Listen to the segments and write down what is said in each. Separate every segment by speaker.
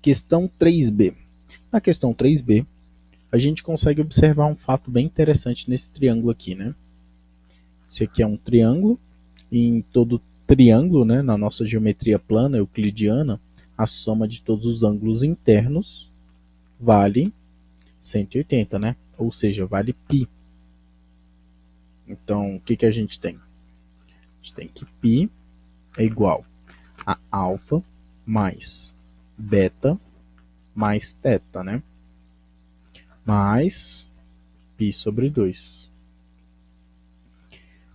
Speaker 1: Questão 3b. Na questão 3b, a gente consegue observar um fato bem interessante nesse triângulo aqui, né? Esse aqui é um triângulo, e em todo triângulo, né, na nossa geometria plana euclidiana, a soma de todos os ângulos internos vale 180, né? Ou seja, vale π. Então, o que a gente tem? A gente tem que π é igual a alfa mais beta mais θ, né? Mais π sobre 2.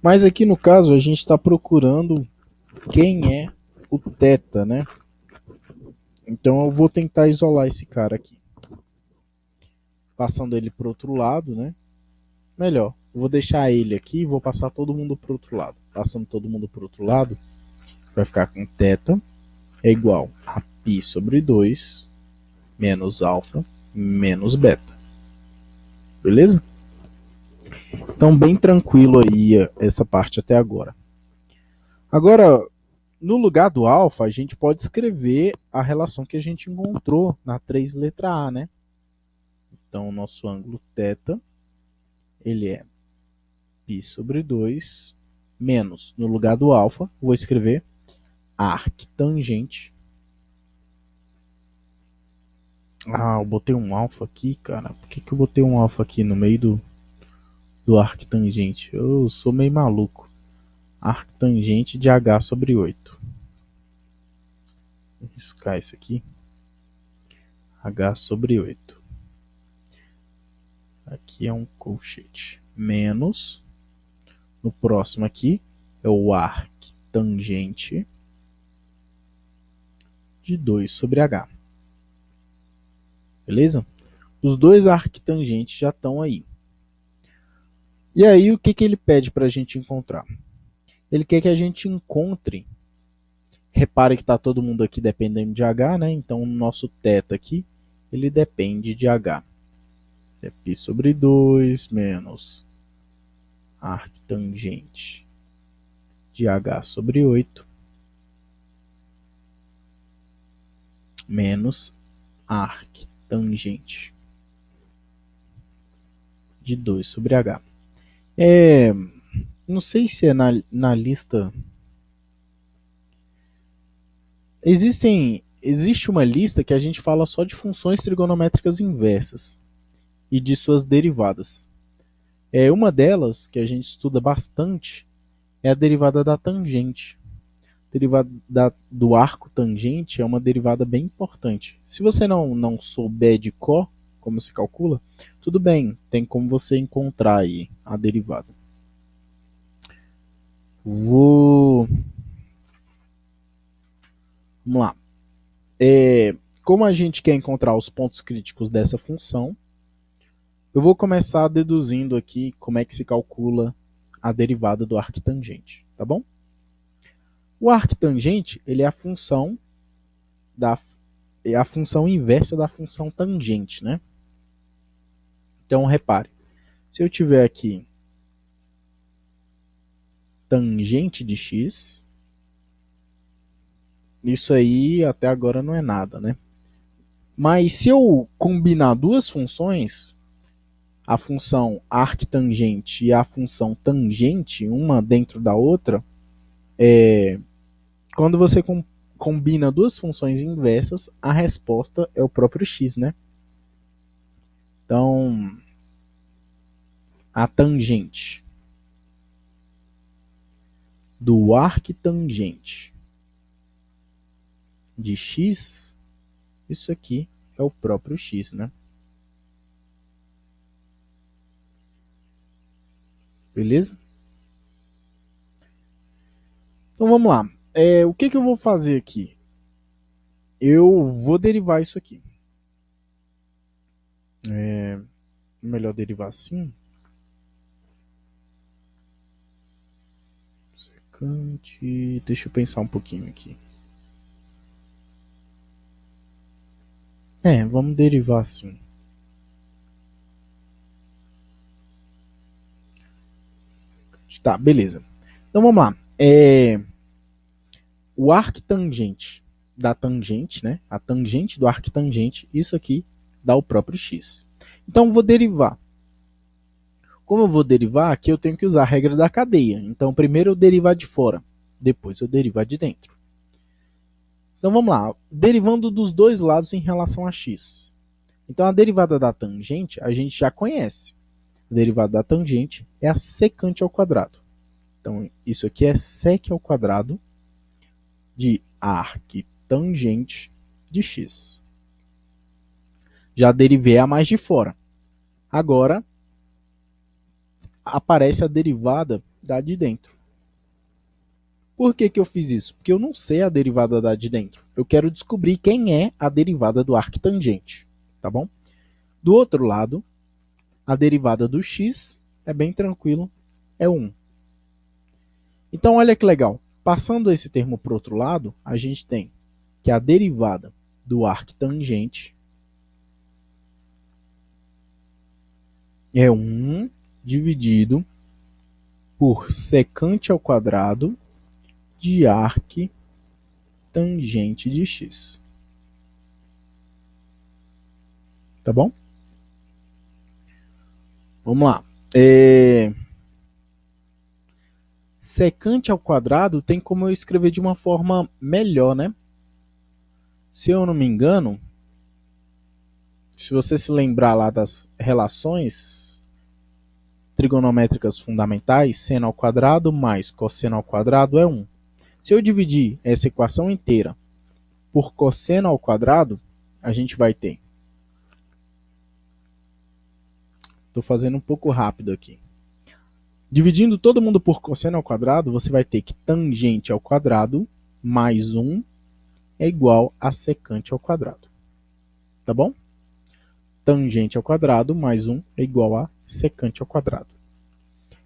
Speaker 1: Mas aqui no caso a gente está procurando quem é o θ, né? Então eu vou tentar isolar esse cara aqui. Passando ele para o outro lado, né? Melhor, eu vou deixar ele aqui e vou passar todo mundo para o outro lado. Passando todo mundo para o outro lado, vai ficar com θ é igual a π sobre 2 menos alfa menos beta. Beleza? Então, bem tranquilo aí essa parte até agora. Agora, no lugar do alfa, a gente pode escrever a relação que a gente encontrou na 3 letra A, né? Então, o nosso ângulo θ, ele é π sobre 2 menos, no lugar do alfa, vou escrever arctangente. Ah, eu botei um alfa aqui, cara. Por que eu botei um alfa aqui no meio do arctangente? Eu sou meio maluco. Arctangente de h sobre 8. Vou riscar isso aqui. H sobre 8. Aqui é um colchete. Menos. No próximo aqui é o arctangente de 2 sobre h. Beleza? Os dois arctangentes já estão aí. E aí o que ele pede para a gente encontrar? Ele quer que a gente encontre. Repare que está todo mundo aqui dependendo de h, né? Então o nosso θ aqui, ele depende de h. É π sobre 2 menos arctangente de h sobre 8 menos arctangente de 2 sobre h. Não sei se é na lista. Existe uma lista que a gente fala só de funções trigonométricas inversas e de suas derivadas. Uma delas, que a gente estuda bastante, é a derivada da tangente. A derivada do arco tangente é uma derivada bem importante. Se você não souber de cor como se calcula, tudo bem, tem como você encontrar aí a derivada. Vamos lá. Como a gente quer encontrar os pontos críticos dessa função, eu vou começar deduzindo aqui como é que se calcula a derivada do arctangente, tá bom? O arctangente, ele é a função inversa da função tangente, né? Então, repare, se eu tiver aqui tangente de x, isso aí até agora não é nada, né? Mas se eu combinar duas funções, a função arctangente e a função tangente, uma dentro da outra, quando você combina duas funções inversas, a resposta é o próprio x, né? Então, a tangente do arctangente de x, isso aqui é o próprio x, né? Beleza? Então vamos lá. O que eu vou fazer aqui? Eu vou derivar isso aqui. Melhor derivar assim. Secante. Deixa eu pensar um pouquinho aqui. Vamos derivar assim. Tá, beleza. Então vamos lá. O arctangente da tangente, né? A tangente do arquitangente, isso aqui dá o próprio x. Então, eu vou derivar. Como eu vou derivar, aqui eu tenho que usar a regra da cadeia. Então, primeiro eu derivar de fora, depois eu derivar de dentro. Então, vamos lá. Derivando dos dois lados em relação a x. Então, a derivada da tangente, a gente já conhece. A derivada da tangente é a secante ao quadrado. Então, isso aqui é sec ao quadrado de arquitangente de x. Já derivei a mais de fora. Agora, aparece a derivada da de dentro. Por que eu fiz isso? Porque eu não sei a derivada da de dentro. Eu quero descobrir quem é a derivada do arquitangente. Tá bom? Do outro lado, a derivada do x é bem tranquilo, é 1. Então, olha que legal. Passando esse termo para o outro lado, a gente tem que a derivada do arquitangente é 1 dividido por secante ao quadrado de arquitangente de x. Tá bom? Vamos lá. Secante ao quadrado tem como eu escrever de uma forma melhor, né? Se eu não me engano, se você se lembrar lá das relações trigonométricas fundamentais, seno ao quadrado mais cosseno ao quadrado é 1. Se eu dividir essa equação inteira por cosseno ao quadrado, a gente vai ter... Estou fazendo um pouco rápido aqui. Dividindo todo mundo por cosseno ao quadrado, você vai ter que tangente ao quadrado mais 1 é igual a secante ao quadrado. Tá bom? Tangente ao quadrado mais 1 é igual a secante ao quadrado.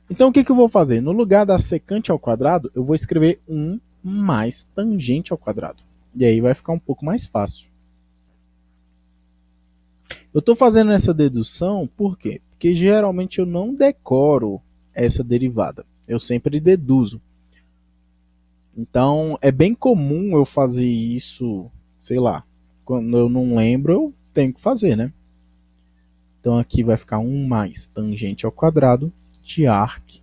Speaker 1: Então, o que eu vou fazer? No lugar da secante ao quadrado, eu vou escrever 1 mais tangente ao quadrado. E aí vai ficar um pouco mais fácil. Eu estou fazendo essa dedução por quê? Porque geralmente eu não decoro essa derivada. Eu sempre deduzo. Então, é bem comum eu fazer isso, sei lá, quando eu não lembro, eu tenho que fazer, né? Então, aqui vai ficar 1 mais tangente ao quadrado de arquitangente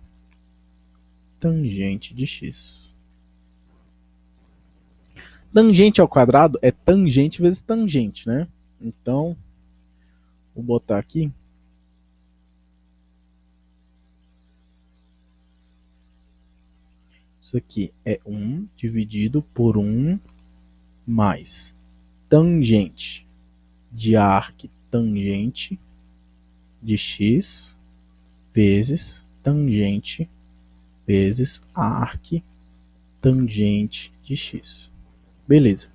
Speaker 1: de x. Tangente ao quadrado é tangente vezes tangente, né? Então, vou botar aqui. Isso aqui é 1 dividido por 1 mais tangente de arquitangente de x vezes tangente vezes arquitangente de x. Beleza.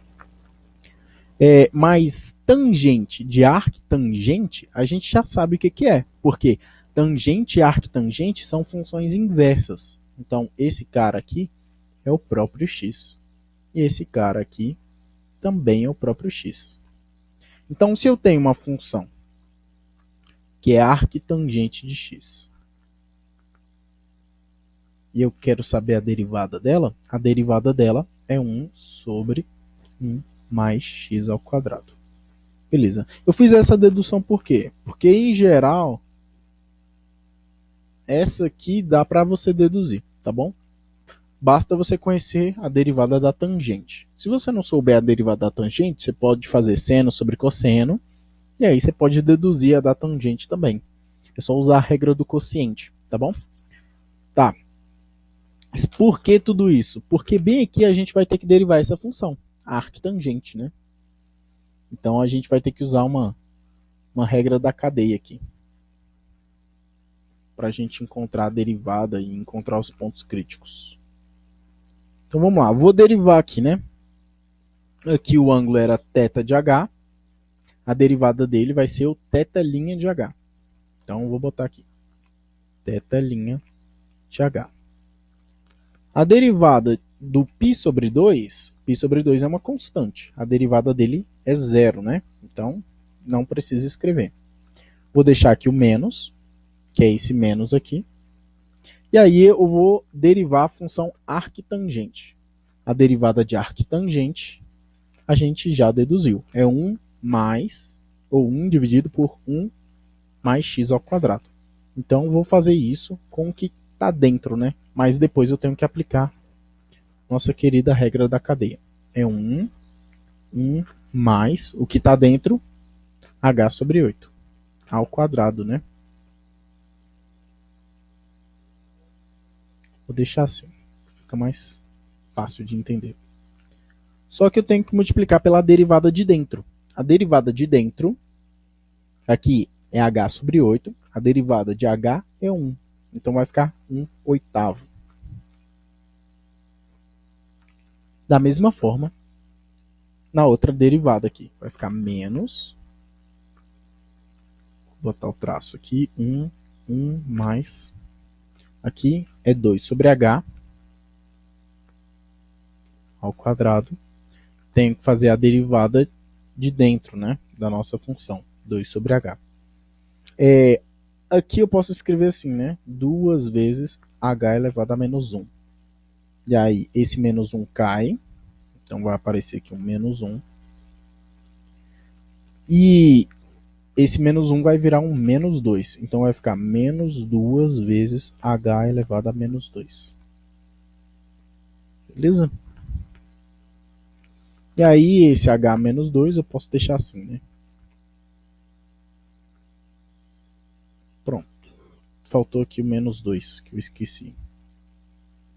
Speaker 1: Mas tangente de arquitangente, a gente já sabe o que é. Porque tangente e arquitangente são funções inversas. Então, esse cara aqui é o próprio x. E esse cara aqui também é o próprio x. Então, se eu tenho uma função que é arquitangente de x, e eu quero saber a derivada dela é 1 sobre 1 mais x ao quadrado. Beleza. Eu fiz essa dedução por quê? Porque, em geral, essa aqui dá para você deduzir, tá bom? Basta você conhecer a derivada da tangente. Se você não souber a derivada da tangente, você pode fazer seno sobre cosseno, e aí você pode deduzir a da tangente também. É só usar a regra do quociente, tá bom? Tá. Mas por que tudo isso? Porque bem aqui a gente vai ter que derivar essa função, a arquitangente, né? Então a gente vai ter que usar uma regra da cadeia aqui, para a gente encontrar a derivada e encontrar os pontos críticos. Então vamos lá, vou derivar aqui, né? Aqui o ângulo era θ de h, a derivada dele vai ser o θ' de h. Então eu vou botar aqui, θ' de h. A derivada do π sobre 2 é uma constante. A derivada dele é 0, né? Então não precisa escrever. Vou deixar aqui o menos, que é esse menos aqui. E aí eu vou derivar a função arquitangente. A derivada de arquitangente a gente já deduziu. É 1 mais, ou 1 dividido por 1 mais x ao quadrado. Então, vou fazer isso com o que está dentro, né? Mas depois eu tenho que aplicar nossa querida regra da cadeia. É 1 mais o que está dentro, h sobre 8, ao quadrado, né? Vou deixar assim, fica mais fácil de entender. Só que eu tenho que multiplicar pela derivada de dentro. A derivada de dentro, aqui é h sobre 8, a derivada de h é 1. Então vai ficar 1/8. Da mesma forma, na outra derivada aqui, vai ficar menos, vou botar o traço aqui, 1 mais, aqui é 2 sobre h ao quadrado. Tenho que fazer a derivada de dentro, né, da nossa função, 2 sobre h. Aqui eu posso escrever assim, né, 2 vezes h elevado a menos 1. E aí, esse menos 1 cai, então vai aparecer aqui um menos 1. E esse menos 1 vai virar um menos 2. Então vai ficar menos 2 vezes h elevado a menos 2. Beleza? E aí, esse h menos 2 eu posso deixar assim, né? Pronto. Faltou aqui o menos 2, que eu esqueci.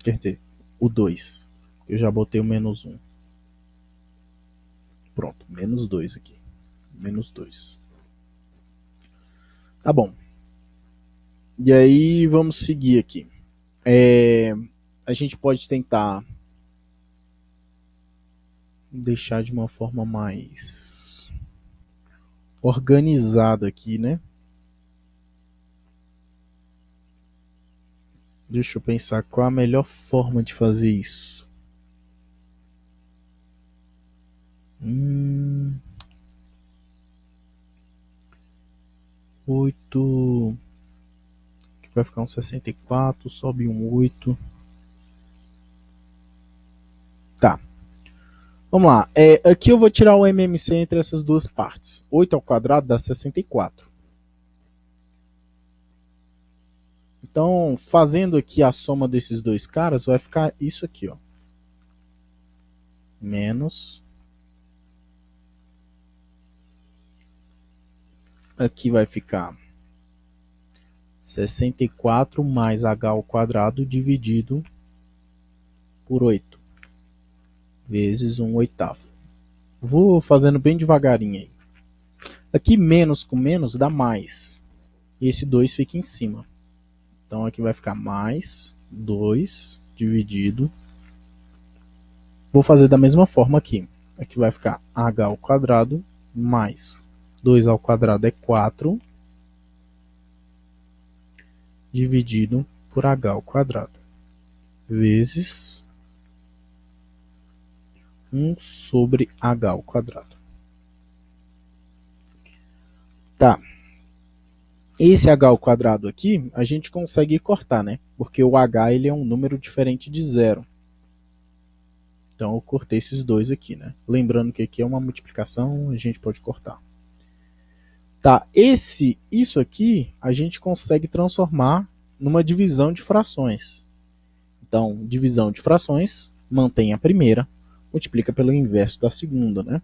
Speaker 1: Quer dizer, o 2. Eu já botei o menos 1. Pronto, menos 2 aqui. Menos 2. Tá bom. E aí, vamos seguir aqui. A gente pode tentar deixar de uma forma mais organizada aqui, né? Deixa eu pensar qual a melhor forma de fazer isso. 8. Que vai ficar um 64, sobe um 8. Tá. Vamos lá. Aqui eu vou tirar o MMC entre essas duas partes. 8 ao quadrado dá 64. Então, fazendo aqui a soma desses dois caras, vai ficar isso aqui, ó. Menos. Aqui vai ficar 64 mais h ao quadrado dividido por 8. Vezes 1/8. Vou fazendo bem devagarinho aí. Aqui menos com menos dá mais. E esse 2 fica em cima. Então aqui vai ficar mais 2 dividido. Vou fazer da mesma forma aqui. Aqui vai ficar h ao quadrado mais 2 ao quadrado é 4 dividido por h ao quadrado vezes 1 sobre h ao quadrado. Tá. Esse h ao quadrado aqui, a gente consegue cortar, né? Porque o h ele é um número diferente de zero. Então eu cortei esses dois aqui, né? Lembrando que aqui é uma multiplicação, a gente pode cortar. Tá, isso aqui a gente consegue transformar numa divisão de frações. Então, divisão de frações, mantém a primeira, multiplica pelo inverso da segunda, né?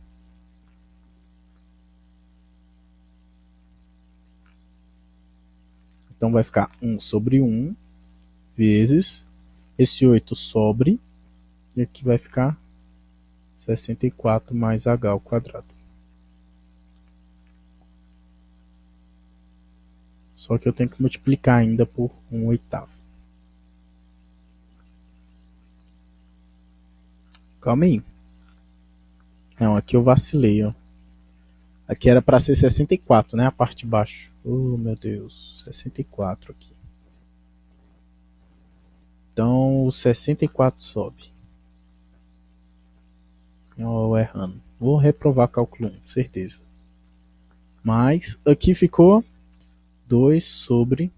Speaker 1: Então vai ficar 1 sobre 1 vezes esse 8 sobre, e aqui vai ficar 64 mais h ao quadrado. Só que eu tenho que multiplicar ainda por 1/8. Calma aí. Não, aqui eu vacilei, ó. Aqui era para ser 64, né? A parte de baixo. Oh, meu Deus. 64 aqui. Então, o 64 sobe. Oh, errando. Vou reprovar cálculo 1, certeza. Mas aqui ficou 2 sobre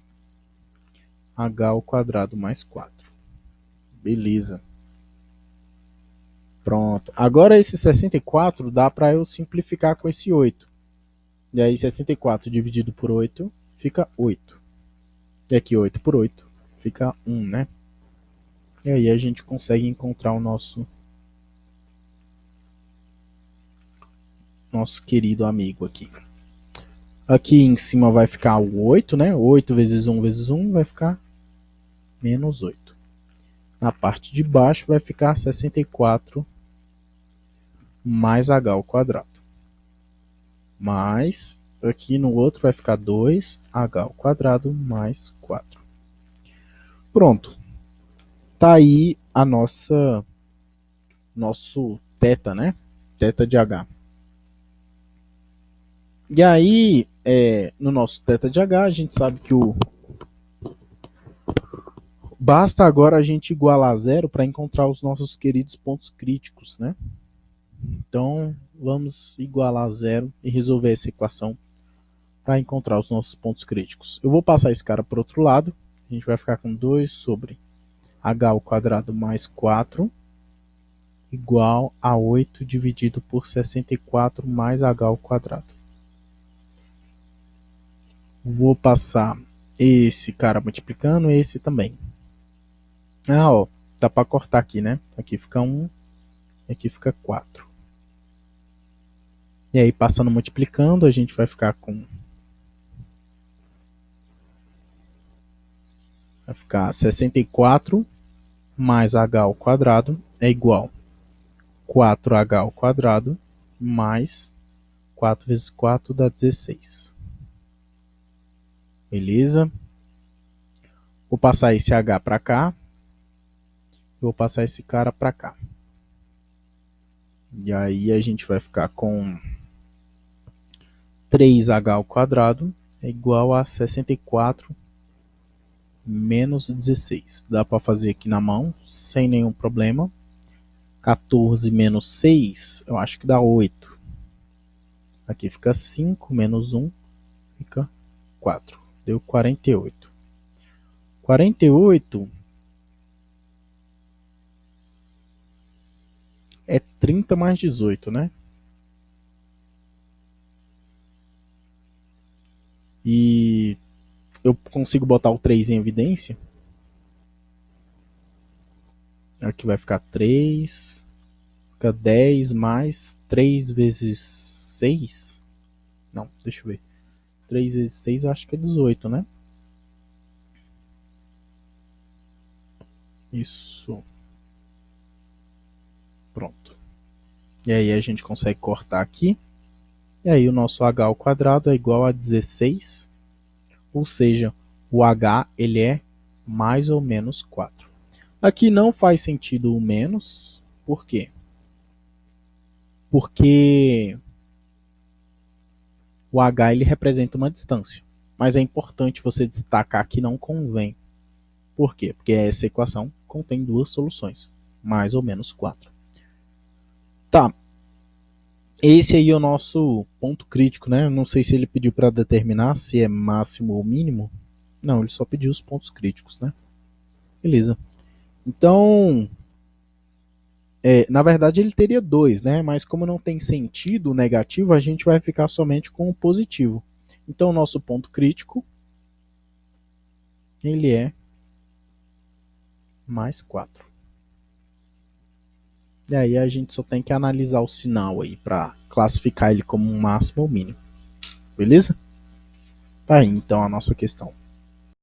Speaker 1: h ao quadrado mais 4. Beleza. Pronto. Agora esse 64 dá para eu simplificar com esse 8. E aí 64 dividido por 8 fica 8. E aqui 8 por 8 fica 1, né? E aí a gente consegue encontrar o nosso querido amigo aqui. Aqui em cima vai ficar o 8, né? 8 vezes 1 vezes 1 vai ficar menos 8. Na parte de baixo vai ficar 64 mais h ao quadrado. Mais, aqui no outro vai ficar 2h ao quadrado mais 4. Pronto. Tá aí a nosso θ, né? Θ de h. E aí, no nosso θ de h, a gente sabe que basta agora a gente igualar a zero para encontrar os nossos queridos pontos críticos, né? Então, vamos igualar a zero e resolver essa equação para encontrar os nossos pontos críticos. Eu vou passar esse cara para o outro lado. A gente vai ficar com 2 sobre h ao quadrado mais 4 igual a 8 dividido por 64 mais h ao quadrado. Vou passar esse cara multiplicando esse também. Ah, ó, dá para cortar aqui, né? Aqui fica 1, aqui fica 4. E aí, passando multiplicando, a gente vai ficar com... Vai ficar 64 mais h ao quadrado é igual a 4h ao quadrado mais 4 vezes 4 dá 16. Beleza? Vou passar esse h para cá. Vou passar esse cara para cá. E aí a gente vai ficar com 3h ao quadrado é igual a 64 menos 16. Dá para fazer aqui na mão, sem nenhum problema. 14 menos 6, eu acho que dá 8. Aqui fica 5 menos 1, fica 4. Deu 48. 48 é 30 mais 18, né? E eu consigo botar o 3 em evidência. Aqui vai ficar 3. Fica 10 mais 3 vezes 6. Não, deixa eu ver. 3 vezes 6 eu acho que é 18, né? Isso. Pronto. E aí a gente consegue cortar aqui. E aí o nosso h ao quadrado é igual a 16. Ou seja, o h ele é mais ou menos 4. Aqui não faz sentido o menos. Por quê? Porque o h ele representa uma distância. Mas é importante você destacar que não convém. Por quê? Porque essa equação contém duas soluções. Mais ou menos 4. Tá. Esse aí é o nosso ponto crítico, né? Não sei se ele pediu para determinar se é máximo ou mínimo. Não, ele só pediu os pontos críticos, né? Beleza. Então, na verdade ele teria 2, né? Mas como não tem sentido negativo, a gente vai ficar somente com o positivo. Então, o nosso ponto crítico, ele é mais 4. E aí a gente só tem que analisar o sinal aí para classificar ele como um máximo ou mínimo. Beleza? Tá aí então a nossa questão.